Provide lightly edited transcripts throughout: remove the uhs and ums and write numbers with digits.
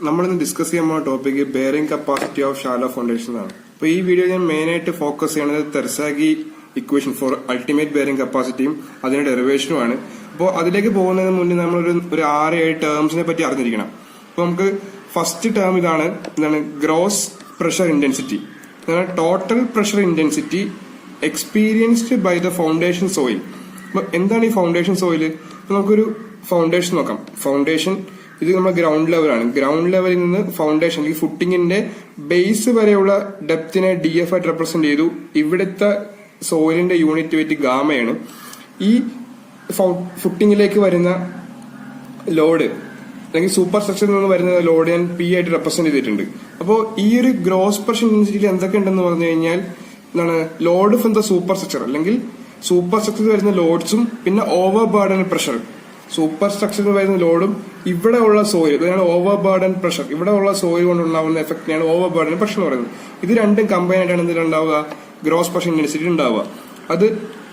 നമ്മളിന്ന് ഡിസ്കസ് ചെയ്യാൻ പോകുന്ന topic bearing capacity of shallow foundation ആണ്. അപ്പൊ ഈ വീഡിയോ ഞാൻ മെയിൻ ആയിട്ട് ഫോക്കസ് ചെയ്യുന്നത് തെർസാഗി ഇക്വേഷൻ ഫോർ അൾട്ടിമേറ്റ് ബെയറിംഗ് കപ്പാസിറ്റിയും അതിന്റെ ഡെറിവേഷനുമാണ്. അപ്പോൾ അതിലേക്ക് പോകുന്നതിന് മുന്നേ നമ്മൾ ഒരു 6-7 ടേംസിനെ പറ്റി അറിഞ്ഞിരിക്കണം. അപ്പൊ നമുക്ക് ഫസ്റ്റ് ടേം ഇതാണ് gross pressure intensity. Total pressure intensity experienced by the foundation soil. അപ്പൊ എന്താണ് ഈ ഫൗണ്ടേഷൻ സോയിൽ? അപ്പൊ നമുക്കൊരു ഫൗണ്ടേഷൻ നോക്കാം. ഫൗണ്ടേഷൻ ഇത് നമ്മുടെ ഗ്രൗണ്ട് ലെവലാണ്. ഗ്രൗണ്ട് ലെവലിൽ നിന്ന് ഫൗണ്ടേഷൻ ഈ ഫുട്ടിങ്ങിന്റെ ബേസ് വരെയുള്ള ഡെപ്തിനെ DF ആയിട്ട് റെപ്രസെന്റ് ചെയ്തു. ഇവിടുത്തെ സോയിലിന്റെ യൂണിറ്റ് വെയിറ്റ് ഗാമയാണ്. ഈ ഫുട്ടിങ്ങിലേക്ക് വരുന്ന ലോഡ് അല്ലെങ്കിൽ സൂപ്പർ സ്ട്രക്ചറിൽ നിന്ന് വരുന്ന ലോഡ് ഞാൻ P ആയിട്ട് റെപ്രസെന്റ് ചെയ്തിട്ടുണ്ട്. അപ്പോൾ ഈ ഒരു ഗ്രോസ് പ്രഷർ ഇന്റൻസിറ്റിയിൽ എന്തൊക്കെ ഉണ്ടെന്ന് പറഞ്ഞു കഴിഞ്ഞാൽ load from the super structure അല്ലെങ്കിൽ സൂപ്പർ സ്ട്രക്ചറിൽ വരുന്ന ലോഡ്സും പിന്നെ ഓവർ ബർഡൻ പ്രഷർ. സൂപ്പർ സ്ട്രക്ചറിൽ വരുന്ന ലോഡും ഇവിടെ ഉള്ള സോയിൽ, ഇതാണ് ഓവർ ബർഡൻ പ്രഷർ. ഇവിടെ ഉള്ള സോയിൽ കൊണ്ടുണ്ടാവുന്ന എഫക്റ്റിനെയാണ് ഓവർ ബർഡൻ പ്രഷർ എന്ന് പറയുന്നത്. ഇത് രണ്ടും കമ്പൈൻ ആയിട്ടാണ് ഇതിലുണ്ടാവുക ഗ്രോസ് പ്രഷർ ഇന്റൻസിറ്റി ഉണ്ടാവുക. അത്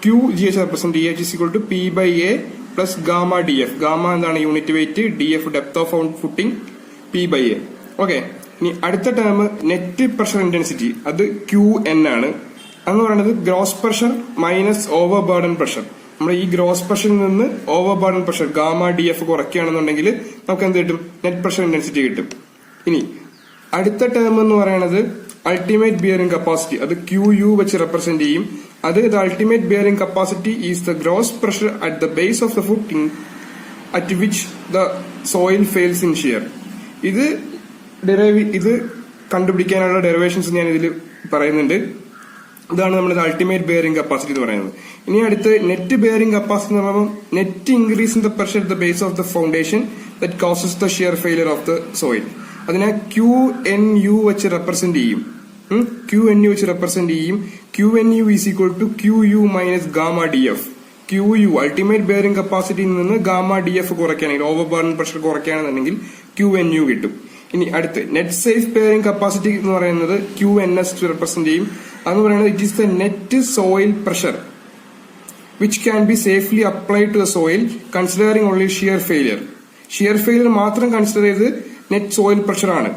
QGH represent EH P/A plus gamma DF. Gamma എന്താണ് unit weight, DF depth of footing, P/A. Okay, ഇനി അടുത്ത ടേം നെറ്റ് പ്രഷർ ഇന്റൻസിറ്റി, അത് QN ആണ്. എന്ന് പറയുന്നത് gross pressure minus overburden pressure. നമ്മൾ ഈ ഗ്രോസ് പ്രഷറിൽ നിന്ന് overburden pressure gamma DF കുറയ്ക്കുകയാണെന്നുണ്ടെങ്കിൽ നമുക്ക് എന്ത് കിട്ടും? നെറ്റ് പ്രഷർ ഇന്റൻസിറ്റി കിട്ടും. ഇനി അടുത്ത ടേം എന്ന് പറയുന്നത് അൾട്ടിമേറ്റ് ബിയറിംഗ് കപ്പാസിറ്റി, അത് QU വെച്ച് റെപ്രസെന്റ് ചെയ്യും. അത് ultimate bearing capacity is the gross pressure at the base of the footing at which the soil fails in shear. ഇത് കണ്ടുപിടിക്കാനുള്ള ഡെറിവേഷൻസ് ഞാൻ ഇതിൽ പറയുന്നുണ്ട്. ഇതാണ് നമ്മുടെ അൾട്ടിമേറ്റ് ബെയറിംഗ് കപ്പാസിറ്റി എന്ന് പറയുന്നത്. ഇനി അടുത്ത് നെറ്റ് ബെയറിംഗ് കപ്പാസിറ്റി എന്ന് പറയുമ്പോൾ net increase in the pressure at the base of the foundation that causes the shear failure of the soil. അതിനെ QNU വെച്ച് റെപ്രസെന്റ് ചെയ്യും. QNU വെച്ച് റെപ്രസെന്റ് ചെയ്യും. QNU is equal to QU minus gamma DF. QU ultimate bearing കപ്പാസിറ്റിയിൽ നിന്ന് gamma DF കുറയ്ക്കുകയാണെങ്കിൽ, overburden pressure കുറയ്ക്കുകയാണെന്നുണ്ടെങ്കിൽ QNU കിട്ടും. ഇനി അടുത്ത് നെറ്റ് സേഫ് ബെയറിംഗ് കപ്പാസിറ്റി എന്ന് പറയുന്നത് QNS റെപ്രസെന്റ് ചെയ്യും. അതെന്ന് പറയുന്നത് it is the net soil pressure which can be safely applied to the soil considering only shear failure. Shear failure മാത്രം കൺസിഡർ ചെയ്ത് നെറ്റ് സോയിൽ പ്രഷർ ആണ്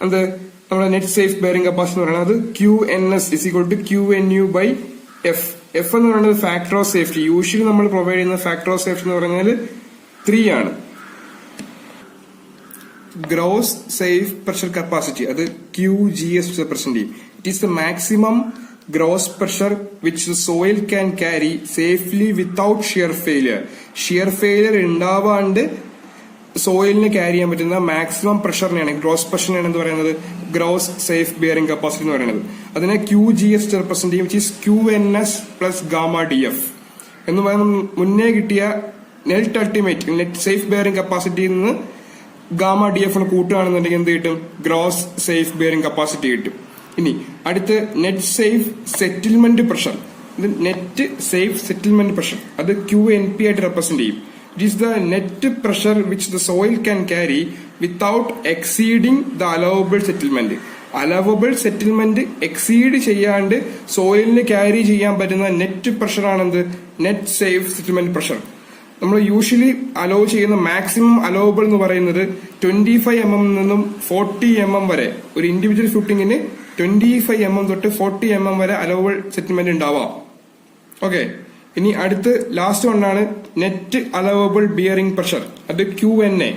അത് നമ്മുടെ നെറ്റ് സേഫ് ബെയറിംഗ് കപ്പാസിറ്റി എന്ന് പറയുന്നത്. അത് QNS is equal to QNU by F. F എന്ന് പറയുന്നത് ഫാക്ടർ ഓഫ് സേഫ്റ്റി. യൂഷ്വലി നമ്മൾ പ്രൊവൈഡ് ചെയ്യുന്ന ഫാക്ടർ ഓഫ് സേഫ്റ്റി എന്ന് പറഞ്ഞാൽ 3 ആണ്. ഗ്രോസ് സേഫ് പ്രഷർ കപ്പാസിറ്റി, അത് QGS റെപ്രസെന്റ് ചെയ്യും. It is the maximum gross pressure which the soil can carry safely without shear failure. Shear failure ഉണ്ടാവാണ്ട് സോയിലിന് carry ചെയ്യാൻ പറ്റുന്ന മാക്സിമം പ്രഷറിനെയാണ്, ഗ്രോസ് പ്രഷറിനെയാണ് എന്ന് പറയുന്നത് ഗ്രോസ് സേഫ് ബിയറിംഗ് കപ്പാസിറ്റി എന്ന് പറയുന്നത്. അതിനെ QGS റെപ്രസെന്റ് ചെയ്യും, which is QNS plus gamma DF. എന്ന് പറയുന്നത് മുന്നേ കിട്ടിയ net ultimate net safe bearing കപ്പാസിറ്റിയിൽ നിന്ന് ഗാമ DF കൂട്ടുകയാണെന്നുണ്ടെങ്കിൽ എന്ത് കിട്ടും? ഗ്രോസ് സേഫ് ബിയറിംഗ് കപ്പാസിറ്റി കിട്ടും. ഇനി അടുത്ത് നെറ്റ് സേഫ് സെറ്റിൽമെന്റ് പ്രഷർ, ഇത് നെറ്റ് സേഫ് സെറ്റിൽമെന്റ് പ്രഷർ, അത് QNP ആയിട്ട് റെപ്രസെന്റ് ചെയ്യും. It is the net pressure which the soil can carry without exceeding the allowable settlement. Allowable settlement exceed ചെയ്യാണ്ട് സോയിലിന് carry ചെയ്യാൻ പറ്റുന്ന നെറ്റ് പ്രഷർ ആണെന്ത്? Net safe settlement pressure. നമ്മൾ usually allow ചെയ്യുന്ന മാക്സിമം അലോവബിൾ എന്ന് പറയുന്നത് 25 mm നിന്നും 40 mm വരെ. ഒരു ഇൻഡിവിജ്വൽ ഫുട്ടിങ്ങിന് 25 mm തൊട്ട് 40 mm വരെ അലോവബിൾ സെറ്റിൽമെന്റ് ഉണ്ടാവാം. ഓക്കെ, ഇനി അടുത്ത് ലാസ്റ്റ് വണ്ണാണ് നെറ്റ് അലവബിൾ ബിയറിംഗ് പ്രഷർ, അത് QNA.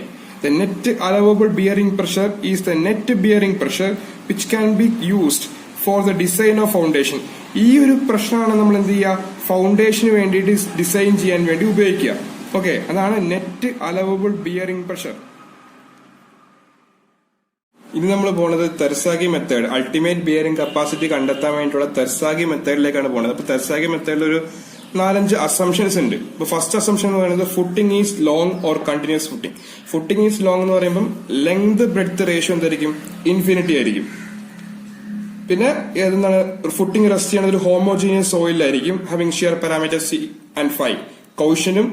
The net allowable bearing pressure is the net bearing pressure which can be used for the design of foundation. ഈ ഒരു പ്രഷറാണ് നമ്മൾ എന്ത് ചെയ്യുക? ഫൗണ്ടേഷന് വേണ്ടിയിട്ട് ഡിസൈൻ ചെയ്യാൻ വേണ്ടി ഉപയോഗിക്കുക. ഓക്കെ, അതാണ് നെറ്റ് അലവബിൾ ബിയറിംഗ് പ്രഷർ. ഇനി നമ്മൾ പോണത് തെർസാഗി മെത്തേഡ്, അൾട്ടിമേറ്റ് ബിയറിംഗ് കപ്പാസിറ്റി കണ്ടെത്താൻ വേണ്ടിയിട്ടുള്ള തെർസാഗി മെത്തേഡിലേക്കാണ് പോണത്. അപ്പൊ തെർസാഗി മെത്തേഡിൽ ഒരു 4-5 അസംഷൻസ് ഉണ്ട്. ഇപ്പൊ ഫസ്റ്റ് അസംഷൻ എന്ന് പറയുന്നത് footing is long or continuous footing. Footing is long എന്ന് പറയുമ്പോൾ ലെങ്ത് ബ്രെഡ്ത്ത് റേഷ്യോ എന്തായിരിക്കും? ഇൻഫിനിറ്റി ആയിരിക്കും. പിന്നെ ഏതെന്നാണ് ഫുട്ടിംഗ് റെസ്റ്റ് ചെയ്യുന്നത് ഒരു ഹോമോജീനിയസ് സോയിലായിരിക്കും, having shear parameter C and 5. കൗഷനും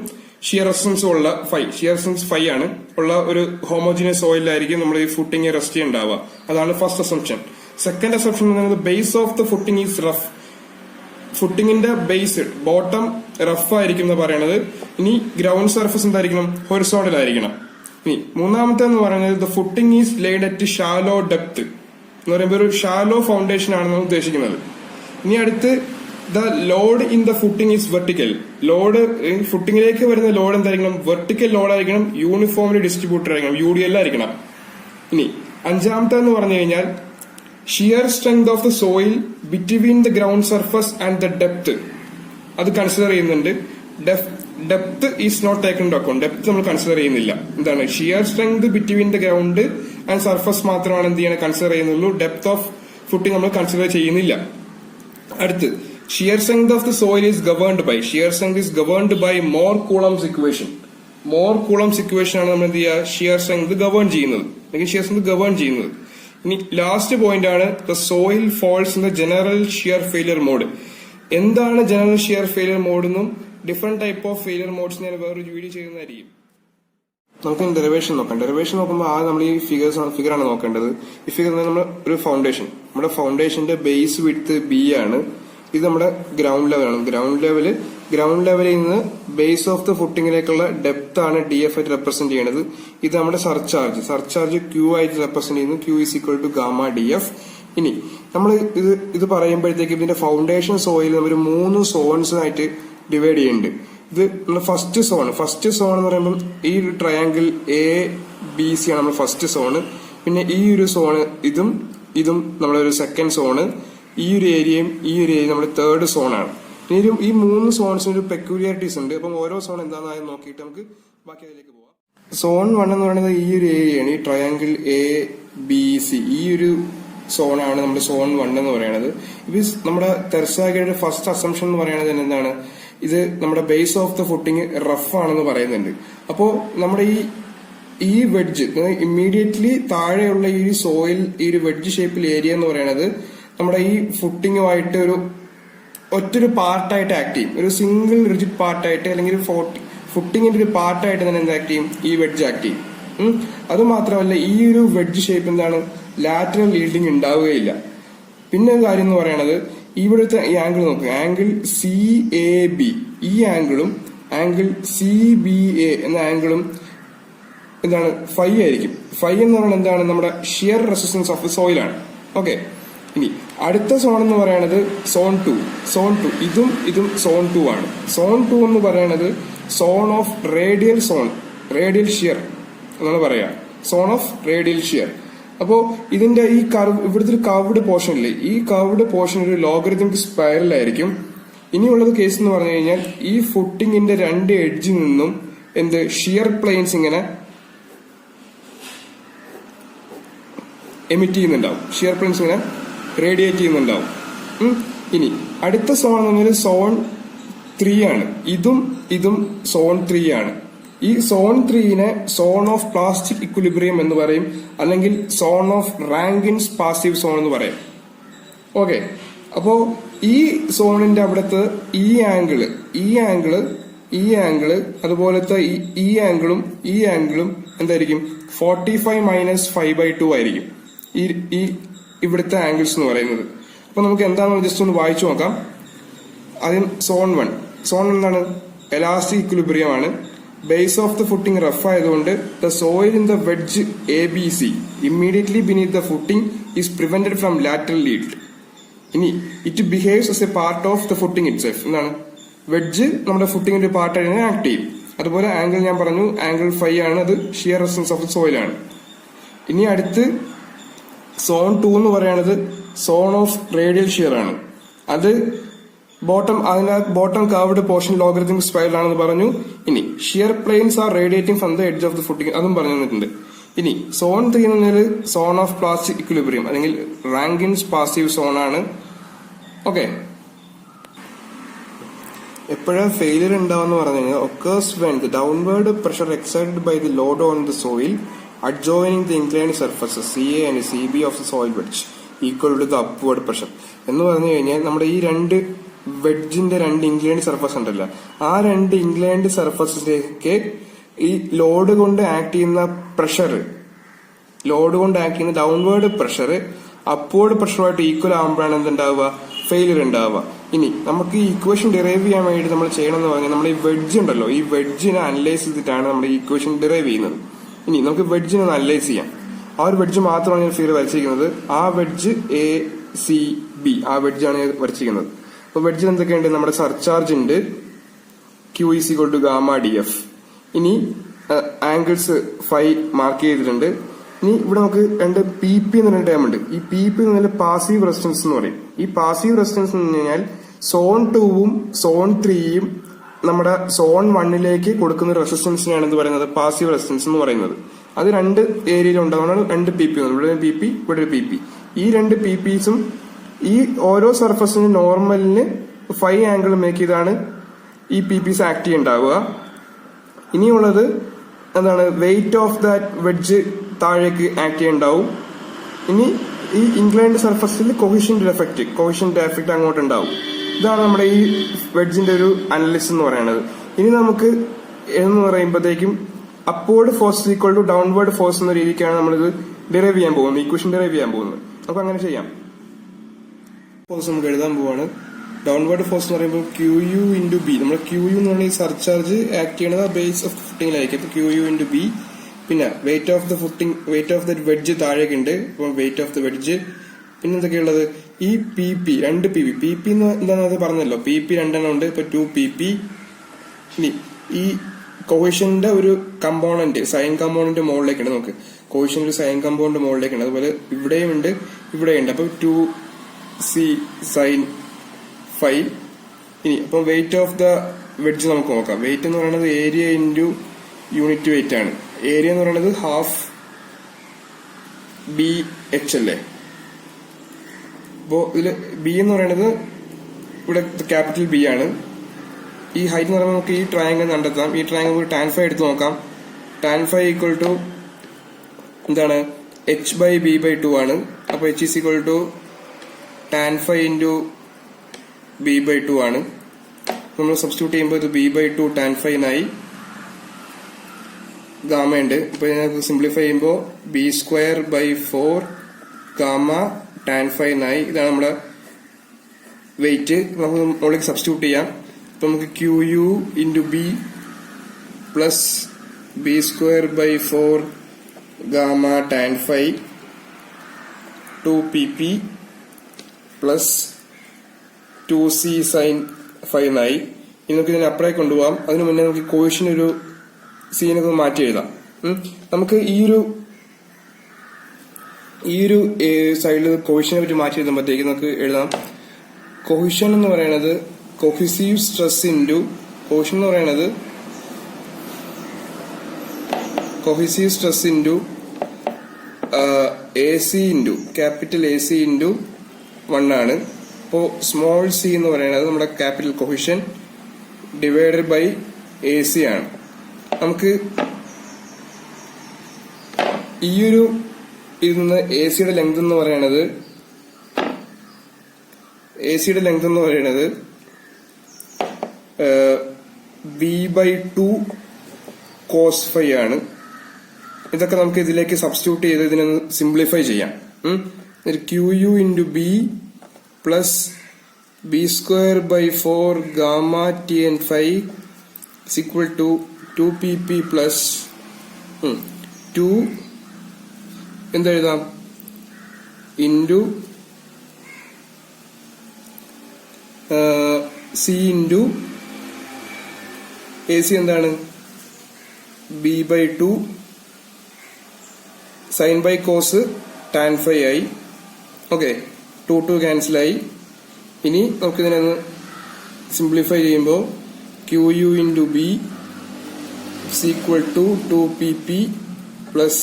ഷിയർ റെസിസ്റ്റൻസും ഉള്ള 5, ഷിയർ റെസിസ്റ്റൻസ് 5 ആണ് ഉള്ള ഒരു ഹോമോജീനിയസ് സോയിലായിരിക്കും നമ്മൾ ഈ ഫുട്ടിംഗ് റെസ്റ്റ് ഉണ്ടാവുക. അതാണ് ഫസ്റ്റ് അസംഷൻ. സെക്കൻഡ് അസംഷൻ എന്ന് പറയുന്നത് base of the footing is rough. ഫുട്ടിങ്ങിന്റെ ബേസ് ബോട്ടം റഫ് ആയിരിക്കും എന്ന് പറയുന്നത്. ഇനി ഗ്രൗണ്ട് സർഫസ് എന്തായിരിക്കണം? ഹൊറിസോണ്ടൽ ആയിരിക്കണം. ഇനി മൂന്നാമത്തെ എന്ന് പറയുന്നത് the footing is laid at shallow depth എന്ന് പറയുമ്പോൾ ഒരു ഷാലോ ഫൗണ്ടേഷൻ ആണ് നമ്മൾ ഉദ്ദേശിക്കുന്നത്. ഇനി അടുത്ത് the load in the footing is vertical. Load ഫുട്ടിങ്ങിലേക്ക് വരുന്ന ലോഡ് എന്തായിരിക്കണം? വെർട്ടിക്കൽ ലോഡ് ആയിരിക്കണം, യൂണിഫോംലി ഡിസ്ട്രിബ്യൂട്ടഡ് ആയിരിക്കണം, UDL ആയിരിക്കണം. ഇനി അഞ്ചാമത്തെ എന്ന് പറഞ്ഞു കഴിഞ്ഞാൽ shear strength of the soil between the ground surface and the depth അത് കൺസിഡർ ചെയ്യുന്നുണ്ട്. Depth is not taken to account. Depth നമ്മൾ കൺസിഡർ ചെയ്യുന്നില്ല. എന്താണ്? Shear strength between the ground and surface മാത്രമാണ് എന്ത് ചെയ്യണം? കൺസിഡർ ചെയ്യുന്നുള്ളൂ. ഡെപ്ത് ഓഫ് ഫുട്ടിംഗ് നമ്മൾ കൺസിഡർ ചെയ്യുന്നില്ല. അടുത്ത് shear strength of the soil is governed by. Shear strength is governed by Mohr Coulomb's equation. Mohr Coulomb's equation ആണ് നമ്മൾ എന്ത് ചെയ്യുക? ഷിയർ സ്ട്രെങ്ത് ഗവേൺ ചെയ്യുന്നത്, അല്ലെങ്കിൽ ഷിയർ സ്ട്രെങ്ത് ഗവേൺ ചെയ്യുന്നത്. ഇനി ലാസ്റ്റ് പോയിന്റ് ആണ് the soil falls in the general shear failure mode. എന്താണ് ജനറൽ ഷിയർ ഫെയിലിയർ മോഡ് എന്നും different type of failure modes ഞാൻ വേറൊരു വീഡിയോ ചെയ്യുന്നതായിരിക്കും. നമുക്ക് ഡെറിവേഷൻ നോക്കാം. ഡെറിവേഷൻ നോക്കുമ്പോൾ ആദ്യം നമ്മൾ ഈ ഫിഗറാണ് നോക്കേണ്ടത്. ഈ ഫിഗർ നമ്മൾ ഒരു ഫൗണ്ടേഷൻ, നമ്മുടെ ഫൗണ്ടേഷന്റെ ബേസ് വിഡ്ത്ത് B ആണ്. ഇത് നമ്മുടെ ഗ്രൗണ്ട് ലെവലാണ്. ഗ്രൗണ്ട് ലെവലിൽ നിന്ന് ബേസ് ഓഫ് ദ ഫുട്ടിങ്ങിലേക്കുള്ള ഡെപ്ത് ആണ് DF ആയിട്ട് റെപ്രസെന്റ് ചെയ്യുന്നത്. ഇത് നമ്മുടെ സർചാർജ് Q ആയിട്ട് റെപ്രസെന്റ് ചെയ്യുന്നു. Q is equal to gamma DF. ഇനി നമ്മൾ ഇത് പറയുമ്പോഴത്തേക്ക് ഇതിന്റെ ഫൗണ്ടേഷൻ സോയിൽ നമ്മൾ 3 സോൺസ് ആയിട്ട് ഡിവൈഡ് ചെയ്യുന്നുണ്ട്. ഇത് നമ്മുടെ ഫസ്റ്റ് സോൺ എന്ന് പറയുമ്പോൾ ഈ ഒരു ട്രയാങ്കിൾ ABC ആണ് നമ്മുടെ ഫസ്റ്റ് സോണ്. പിന്നെ ഈ ഒരു സോണ് ഇതും നമ്മുടെ ഒരു സെക്കൻഡ് സോണ്. ഈ ഒരു ഏരിയയും നമ്മുടെ തേർഡ് സോണാണ്. ഇനി ഈ 3 സോൺസിന് ഒരു പെക്യൂലിയാരിറ്റീസ് ഉണ്ട്. അപ്പം ഓരോ സോൺ എന്താണെന്ന് നോക്കിയിട്ട് നമുക്ക് ബാക്കി അതിലേക്ക് പോവാം. സോൺ 1 എന്ന് പറയുന്നത് ഈ ഒരു ഏരിയയാണ്. ഈ ട്രയാങ്കിൾ ABC ഈ ഒരു സോണാണ് നമ്മുടെ സോൺ 1 എന്ന് പറയുന്നത്. ഇത് നമ്മുടെ തെർസാഗയുടെ ഫസ്റ്റ് അസംഷൻ എന്ന് പറയുന്നത് എന്താണ്? ഇത് നമ്മുടെ base of the footing rough ആണെന്ന് പറയുന്നുണ്ട്. അപ്പോ നമ്മുടെ ഈ വെഡ്ജ് ഇമ്മീഡിയറ്റ്ലി താഴെയുള്ള ഈ സോയിൽ, ഈ ഒരു വെഡ്ജ് ഷേപ്പിൽ ഏരിയ എന്ന് പറയുന്നത് നമ്മുടെ ഈ ഫുട്ടിങ്ങുമായിട്ട് ഒറ്റൊരു പാർട്ടായിട്ട് ആക്ട് ചെയ്യും. ഒരു സിംഗിൾ റിജിഡ് പാർട്ടായിട്ട്, അല്ലെങ്കിൽ ഫുട്ടിങ്ങിന്റെ ഒരു പാർട്ടായിട്ട് തന്നെ എന്ത് ആക്ട് ചെയ്യും? ഈ വെഡ്ജ് ആക്ട് ചെയ്യും. അത് മാത്രമല്ല ഈ ഒരു വെഡ്ജ് ഷേപ്പ് എന്താണ്? ലാറ്ററൽ ഈൽഡിങ് ഉണ്ടാവുകയില്ല. പിന്നെ ഒരു കാര്യം എന്ന് പറയുന്നത് ഇവിടുത്തെ ഈ ആംഗിൾ നോക്കുക. ആംഗിൾ CAB ഈ ആംഗിളും ആംഗിൾ CBA എന്ന ആംഗിളും എന്താണ്? ഫൈ ആയിരിക്കും. ഫൈ എന്ന് പറയുന്നത് എന്താണ്? നമ്മുടെ ഷിയർ റെസിസ്റ്റൻസ് ഓഫ് ദ സോയിലാണ്. ഓക്കെ. ഇനി അടുത്ത സോൺ എന്ന് പറയുന്നത് സോൺ 2. ഇതും സോൺ 2 ആണ്. സോൺ 2 എന്ന് പറയുന്നത് സോൺ ഓഫ് റേഡിയൽ ഷിയർ എന്നാണ് പറയാ. Zone of radial shear. അപ്പോ ഇതിന്റെ ഈ ഇവിടുത്തെ ഒരു കർവ്ഡ് പോർഷൻ ഇല്ലേ, ഈ കർവ്ഡ് പോർഷൻ ഒരു ലോഗരിതമിക് സ്പൈറലായിരിക്കും. ഇനിയുള്ളത് കേസ് എന്ന് പറഞ്ഞു കഴിഞ്ഞാൽ ഈ ഫുട്ടിങ്ങിന്റെ 2 എഡ്ജിൽ നിന്നും ഷിയർ പ്ലെയിൻസ് ഇങ്ങനെ എമിറ്റ് ചെയ്യുന്നുണ്ടാവും. ഷിയർ പ്ലെയിൻസ് ഇങ്ങനെ റേഡിയേറ്റ് ചെയ്യുന്നുണ്ടാവും. ഇനി അടുത്ത സോൺ എന്ന് പറഞ്ഞാൽ സോൺ 3 ആണ്. ഇതും സോൺ 3 ആണ്. ഈ സോൺ 3നെ സോൺ ഓഫ് പ്ലാസ്റ്റിക് ഇക്വിലിബ്രിയം എന്ന് പറയും, അല്ലെങ്കിൽ zone of Rankine's passive zone എന്ന് പറയും. ഓക്കെ. അപ്പോ ഈ സോണിന്റെ അവിടുത്തെ ഈ ആംഗിള് അതുപോലത്തെ ഈ ആംഗിളും എന്തായിരിക്കും? 45 - 5/2 ആയിരിക്കും ഈ ഇവിടുത്തെ ആംഗിൾസ് എന്ന് പറയുന്നത്. അപ്പൊ നമുക്ക് എന്താണെന്ന് ജസ്റ്റ് ഒന്ന് വായിച്ചു നോക്കാം. ആദ്യം സോൺ 1 എന്താണ്? എലാസ്റ്റിക് ഇക്വിലിബ്രിയം ആണ്. Base of the footing rough ആയതുകൊണ്ട് the soil in the wedge ABC immediately beneath the footing is prevented from lateral yield. ഇനി it behaves as a part of the footing itself. എന്താണ്? Wedge നമ്മുടെ ഫുട്ടിങ്ങിന്റെ പാർട്ടായിട്ട് act ചെയ്യും. അതുപോലെ angle ഞാൻ പറഞ്ഞു, ആംഗിൾ 5 ആണ്. അത് shear resistance of the soil ആണ്. ഇനി അടുത്ത് സോൺ 2 എന്ന് പറയുന്നത് സോൺ ഓഫ് റേഡിയൽ ഷിയർ ആണ്. അത് bottom curved portion logarithmic spiral ആണെന്ന് പറഞ്ഞു. ഇനി shear planes are radiating from the edge of the footing, അതും പറഞ്ഞു തന്നിട്ടുണ്ട്. ഇനി സോൺ 3 എന്ന് പറഞ്ഞാൽ സോൺ ഓഫ് പ്ലാസ്റ്റിക് ഇക്വിലിബ്രിയം അല്ലെങ്കിൽ റാങ്കിൻസ് പാസീവ് സോൺ ആണ്. ഓക്കെ. എപ്പോഴാണ് ഫെയിലിയർ ഉണ്ടാവുന്ന പറഞ്ഞു കഴിഞ്ഞാൽ occurs when the downward pressure exerted by the load on the soil adjoining the inclined surfaces CA and CB of the soil wedge equal to the upward pressure എന്ന് പറഞ്ഞു കഴിഞ്ഞാൽ നമ്മുടെ ഈ 2 വെഡ്ജിന്റെ 2 ഇൻക്ലൈൻഡ് സർഫസ് ഉണ്ടല്ലോ, ആ 2 ഇൻക്ലൈൻഡ് സർഫസിലേക്ക് ഈ load കൊണ്ട് act ചെയ്യുന്ന ഡൗൺവേർഡ് പ്രഷർ അപ്വേർഡ് പ്രഷറുമായിട്ട് ഈക്വൽ ആകുമ്പോഴാണ് എന്തുണ്ടാവുക? ഫെയിലിയർ ഉണ്ടാവുക. ഇനി നമുക്ക് ഈ ഇക്വേഷൻ ഡിറൈവ് ചെയ്യാൻ വേണ്ടി നമ്മൾ ചെയ്യണമെന്ന് പറഞ്ഞാൽ നമ്മൾ ഈ വെഡ്ജ് ഉണ്ടല്ലോ, ഈ വെഡ്ജിനെ അനലൈസ് ചെയ്തിട്ടാണ് നമ്മൾ ഈ ഇക്വേഷൻ ഡിറൈവ് ചെയ്യുന്നത്. ഇനി നമുക്ക് വെഡ്ജിനെ ഒന്ന് അനലൈസ് ചെയ്യാം. ആ ഒരു വെഡ്ജ് മാത്രമാണ് ഞാൻ ഫിഗർ വരച്ചിരിക്കുന്നത്. ആ വെഡ്ജ് ACB, ആ വെഡ്ജാണ് ഞാൻ വരച്ചിരിക്കുന്നത്. അപ്പൊ വെഡ്ജിൽ എന്തൊക്കെയുണ്ട്? നമ്മുടെ സർചാർജ് ഉണ്ട്, Q is equal to gamma dF. ഇനി ആംഗിൾസ് ഫൈ മാർക്ക് ചെയ്തിട്ടുണ്ട്. ഇനി ഇവിടെ നമുക്ക് രണ്ട് PP എന്ന് പറയുന്ന ടേം ഉണ്ട്. ഈ PP എന്ന് പറഞ്ഞാൽ പാസീവ് റെസിസ്റ്റൻസ് എന്ന് പറയും. ഈ പാസീവ് റെസിസ്റ്റൻസ് എന്ന് പറഞ്ഞാൽ സോൺ 2ഉം സോൺ 3യും നമ്മുടെ സോൺ 1ലേക്ക് കൊടുക്കുന്ന റെസിസ്റ്റൻസിനാണ് എന്ത് പറയുന്നത്? പാസീവ് റെസിസ്റ്റൻസ് എന്ന് പറയുന്നത്. അത് രണ്ട് ഏരിയയിൽ ഉണ്ടാവുന്നതാണ് രണ്ട് PP. ഇവിടെ ഒരു PP, ഇവിടെ ഒരു PP. ഈ രണ്ട് PPസും ഈ ഓരോ സർഫസിന് നോർമലിന് 5 ആംഗിൾ മേക്ക് ചെയ്താണ് ഈ PPs ആക്ട് ചെയ്യുന്നുണ്ടാവുക. ഇനിയുള്ളത് എന്താണ്? വെയിറ്റ് ഓഫ് ദാറ്റ് വെഡ്ജ് താഴേക്ക് ആക്ട് ചെയ്യുന്നുണ്ടാവും. ഇനി ഈ ഇൻക്ലൈൻഡ് സർഫസിൽ കൊഹിഷന്റെ എഫക്ട് അങ്ങോട്ട് ഉണ്ടാവും. ഇതാണ് നമ്മുടെ ഈ വെഡ്ജിന്റെ ഒരു അനലിസിസ് എന്ന് പറയുന്നത്. ഇനി നമുക്ക് എന്ന് പറയുമ്പോഴത്തേക്കും upward force equal to downward force എന്ന രീതിക്കാണ് നമ്മളിത് ഡിറൈവ് ചെയ്യാൻ പോകുന്നത്, ഇക്വേഷൻ ഡിറൈവ് ചെയ്യാൻ പോകുന്നത്. നമുക്ക് അങ്ങനെ ചെയ്യാം. ഫോഴ്സ് നമുക്ക് എഴുതാൻ പോവാണ്. ഡൗൺവേർഡ് ഫോഴ്സ് എന്ന് പറയുമ്പോൾ QU into B. നമ്മൾ QU എന്ന് പറഞ്ഞാൽ ഈ സർചാർജ് ആക്ട് ചെയ്യുന്നത് ബേസ് ഓഫ് ഫുട്ടിങ്ങിലായിരിക്കും. അപ്പൊ QU into B. പിന്നെ വെയിറ്റ് ഓഫ് ദ വെഡ്ജ് താഴേക്ക് ഉണ്ട്. അപ്പം വെയിറ്റ് ഓഫ് ദ വെഡ്ജ്. പിന്നെ എന്തൊക്കെയുള്ളത്? ഈ PP, രണ്ട് PP എന്താണെന്ന് പറഞ്ഞല്ലോ. PP രണ്ടെണ്ണം ഉണ്ട്. ഇപ്പൊ 2PP. ഇനി ഈ കൊഹിഷന്റെ ഒരു കമ്പോണന്റ്, സൈൻ കമ്പോണന്റ് മുകളിലേക്കുണ്ട്. നമുക്ക് കൊഹിഷന്റെ ഒരു സൈൻ കമ്പോണന്റ് മുകളിലേക്കുണ്ട്. അതുപോലെ ഇവിടെയും ഉണ്ട്, ഇവിടെയുണ്ട്. അപ്പൊ 2C സൈൻ 5. ഇനി അപ്പം വെയിറ്റ് ഓഫ് ദ വെഡ്ജ് നമുക്ക് നോക്കാം. വെയിറ്റ് എന്ന് പറയുന്നത് ഏരിയ ഇൻറ്റു യൂണിറ്റ് വെയിറ്റ് ആണ്. ഏരിയ എന്ന് പറയുന്നത് ഹാഫ് BH അല്ലേ. അപ്പോ ഇതില് B എന്ന് പറയുന്നത് ഇവിടെ ക്യാപിറ്റൽ B ആണ്. ഈ ഹൈറ്റ് എന്ന് പറയുമ്പോൾ നമുക്ക് ഈ ട്രയാങ്കിൾ കണ്ടെത്താം. ഈ ട്രയാങ്കിൾ tan phi എടുത്ത് നോക്കാം. tan phi ഈക്വൽ ടു എന്താണ്? H/B/2 ആണ്. അപ്പൊ H is equal to tan phi into B/2 ആണ്. നമ്മൾ സബ്സ്റ്റിറ്റ്യൂട്ട് ചെയ്യുമ്പോൾ ഇത് B/2 tan phi നായി. ഗാമ ഉണ്ട്. ഇപ്പൊ ഞങ്ങൾക്ക് സിംപ്ലിഫൈ ചെയ്യുമ്പോൾ B²/4 ഗാമ tan phi നായി. ഇതാണ് നമ്മുടെ വെയിറ്റ്. നമുക്ക് മുകളിലേക്ക് സബ്സ്റ്റിറ്റ്യൂട്ട് ചെയ്യാം. ഇപ്പൊ നമുക്ക് QU into B plus B²/4 gamma tan phi 2PP plus 2C sine 5 നായി. ഇനി നമുക്ക് ഇതിനെ അപ്പുറേ കൊണ്ടുപോകാം. അതിനു മുന്നേ നമുക്ക് കോഷ്യൻ ഒരു സീനൊക്കെ മാറ്റി എഴുതാം. നമുക്ക് ഈ ഒരു സൈഡിൽ കോഷ്യനെ പറ്റി മാറ്റി എഴുതുമ്പോഴത്തേക്ക് നമുക്ക് എഴുതാം. കോഷ്യൻ എന്ന് പറയുന്നത് കൊഹിസീവ് സ്ട്രെസ് ഇൻറ്റു കോഷ്യൻ എന്ന് പറയുന്നത് cohesive stress into AC into capital AC into 1 ആണ്. അപ്പോ സ്മോൾ c എന്ന് പറയുന്നത് നമ്മുടെ capital cohesion divided by AC ആണ്. നമുക്ക് ഈ ഒരു ഇതിന്ന് ACയുടെ ലെങ്ത് എന്ന് പറയുന്നത് B/2 cos phi ആണ്. ഇതൊക്കെ നമുക്ക് ഇതിലേക്ക് സബ്സ്റ്റിറ്റ്യൂട്ട് ചെയ്ത് ഇതിനൊന്ന് സിംപ്ലിഫൈ ചെയ്യാം. QU into B plus B²/4 gamma TN phi is equal to 2PP plus 2 എന്തെഴുതാം? ഇൻറ്റു C ഇൻറ്റു AC എന്താണ്? B/2 sine by cos tan phi ആയി. ഓക്കെ, 2 ക്യാൻസൽ ആയി. ഇനി നമുക്ക് ഇതിനൊന്ന് സിംപ്ലിഫൈ ചെയ്യുമ്പോൾ QU into B is equal to 2PP plus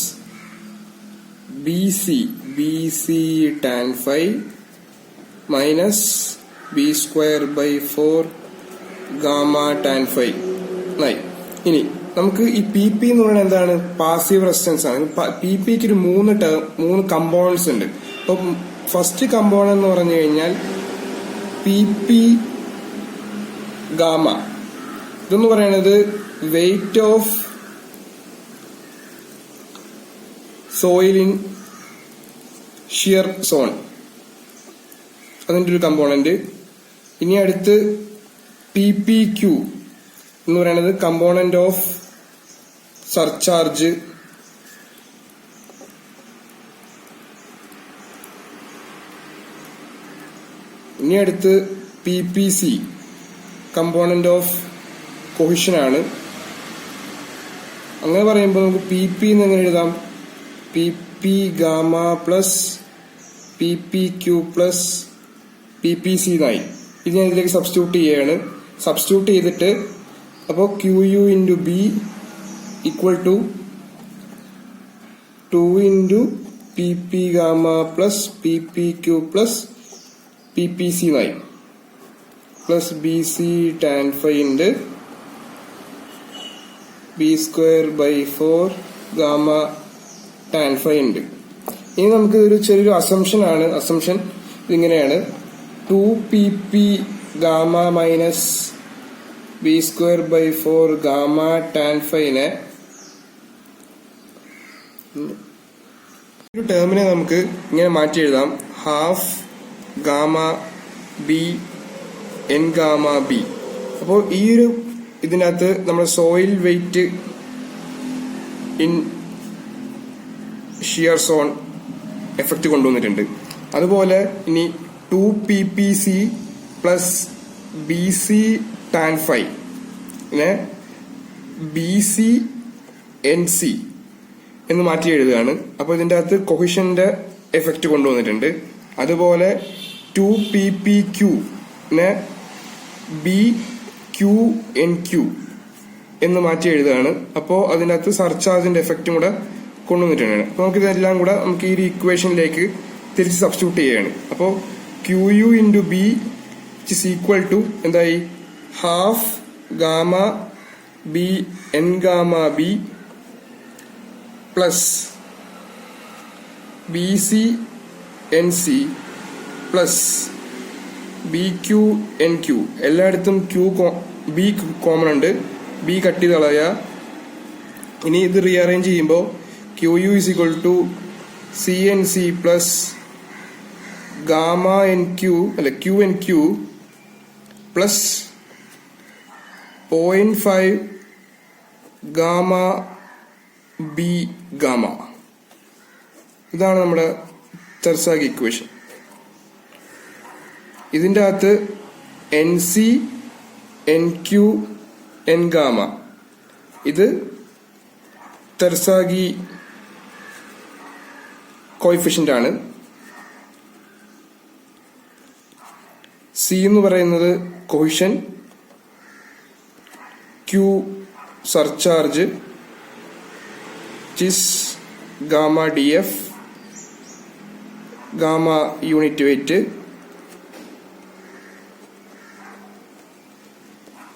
BC tan phi minus B²/4 gamma tan phi. ഇനി നമുക്ക് ഈ PP എന്ന് പറയുന്നത് എന്താണ്? പാസീവ് റെസിസ്റ്റൻസ് ആണ്. PPക്ക് ഒരു മൂന്ന് കമ്പോണൻസ് ഉണ്ട്. അപ്പൊ ഫസ്റ്റ് കമ്പോണന്റ് എന്ന് പറഞ്ഞു കഴിഞ്ഞാൽ PP ഗാമ. ഇതെന്ന് പറയുന്നത് weight of soil in shear zone, അതിന്റെ ഒരു കമ്പോണന്റ്. ഇനി അടുത്ത് PPQ, എന്ന് പറയുന്നത് കമ്പോണന്റ് ഓഫ് സർചാർജ് ഇനി അടുത്ത് P P C component of cohesion ആണ്. അങ്ങനെ പറയുമ്പോൾ നമുക്ക് പി പി എന്ന് എങ്ങനെ എഴുതാം? P P gamma plus P P Q plus P P C എന്നായി. ഇത് ഞാൻ ഇതിലേക്ക് സബ്സ്റ്റിറ്റ്യൂട്ട് ചെയ്യാണ്. സബ്സ്റ്റിറ്റ്യൂട്ട് ചെയ്തിട്ട് അപ്പോൾ Q U into B equal to 2 into P P gamma plus P P Q plus P P C എന്നായി. Plus B C tan phi ഉണ്ട് B square by 4 gamma tan phi ഉണ്ട്. ഇനി നമുക്ക് ഒരു ചെറിയൊരു അസംഷൻ ആണ്. അസംഷൻ ഇതിങ്ങനെയാണ്: 2 P P gamma minus B square by 4 gamma tan ഫൈനെ ഒരു ടേമിനെ നമുക്ക് ഇങ്ങനെ മാറ്റി എഴുതാം: half gamma B N gamma B. അപ്പോൾ ഈ ഒരു ഇതിനകത്ത് നമ്മുടെ soil weight in shear zone effect കൊണ്ടുവന്നിട്ടുണ്ട്. അതുപോലെ ഇനി 2 P P C plus B C tan phi B C N C എന്ന് മാറ്റി എഴുതുകയാണ്. അപ്പോൾ ഇതിൻ്റെ അകത്ത് കൊഹിഷന്റെ എഫക്റ്റ് കൊണ്ടുവന്നിട്ടുണ്ട്. അതുപോലെ 2 P P Q B Q N Q എന്ന് മാറ്റി എഴുതുകയാണ്. അപ്പോൾ അതിനകത്ത് സർചാർജിന്റെ എഫക്റ്റും കൂടെ കൊണ്ടുവന്നിട്ടുണ്ട്. അപ്പോൾ നമുക്കിതെല്ലാം കൂടെ നമുക്ക് ഈ ഒരു ഇക്വേഷനിലേക്ക് തിരിച്ച് സബ്സ്റ്റിറ്റ്യൂട്ട് ചെയ്യുകയാണ്. അപ്പോൾ Q U into B is equal to എന്തായി? Half gamma B N gamma B plus B C N C plus B Q N Q. എല്ലായിടത്തും ബി കോമൺ ഉണ്ട്. ബി കട്ട് ചെയ്ത് കളയുക. ഇനി ഇത് റീഅറേഞ്ച് ചെയ്യുമ്പോൾ Q U is equal to C N C plus gamma N Q Q N Q plus 0.5 gamma B gamma. ഇതാണ് നമ്മുടെ Terzaghi equation. ഇതിൻ്റെ അകത്ത് N C N Q N gamma ഇത് തെർസാഗി കോയിഫിഷ്യന്റ് ആണ്. സി എന്ന് പറയുന്നത് cohesion, Q surcharge gamma D F gamma unit weight,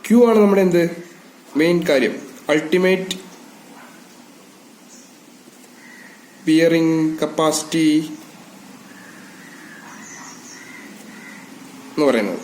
Q ആണ് നമ്മുടെ എന്ത് മെയിൻ കാര്യം, അൾട്ടിമേറ്റ് ബിയറിംഗ് കപ്പാസിറ്റി എന്ന് പറയുന്നത്.